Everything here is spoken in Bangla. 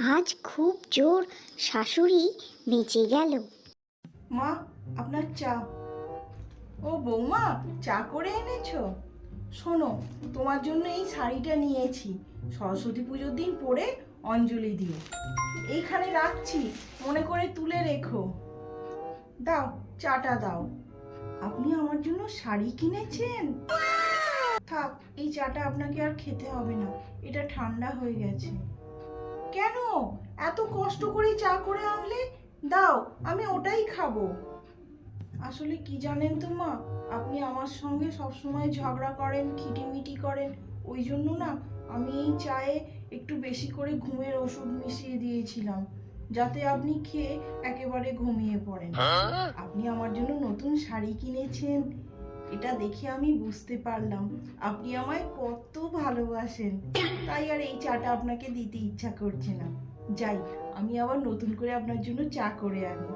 আজ খুব জোর শাশুড়ি বেঁচে গেল। মা, আপনার চা। ও বৌমা, চা করে এনেছো? শোনো, তোমার জন্য এই শাড়িটা নিয়েছি, সরস্বতী পুজোর দিন পরে অঞ্জলি দিও। এইখানে রাখছি, মনে করে তুলে রেখো। দাও, চাটা দাও। আপনি আমার জন্য শাড়ি কিনেছেন? থাক, এই চাটা আপনাকে আর খেতে হবে না, এটা ঠান্ডা হয়ে গেছে। কেন এত কষ্ট করে চা করে আনলে? দাও, আমি ওটাই খাবো। আসলে কি জানেন তো মা, আপনি আমার সঙ্গে সবসময় ঝগড়া করেন, খিটিমিটি করেন, ওই জন্য না আমি এই চায়ে একটু বেশি করে ঘুমের ওষুধ মিশিয়ে দিয়েছিলাম, যাতে আপনি খেয়ে একেবারে ঘুমিয়ে পড়েন। আপনি আমার জন্য নতুন শাড়ি কিনেছেন, এটা দেখে আমি বুঝতে পারলাম আপনি আমায় কত ভালোবাসেন। তাই আর এই চাটা আপনাকে দিতে ইচ্ছা করছে না। যাই, আমি আবার নতুন করে আপনার জন্য চা করে আনি।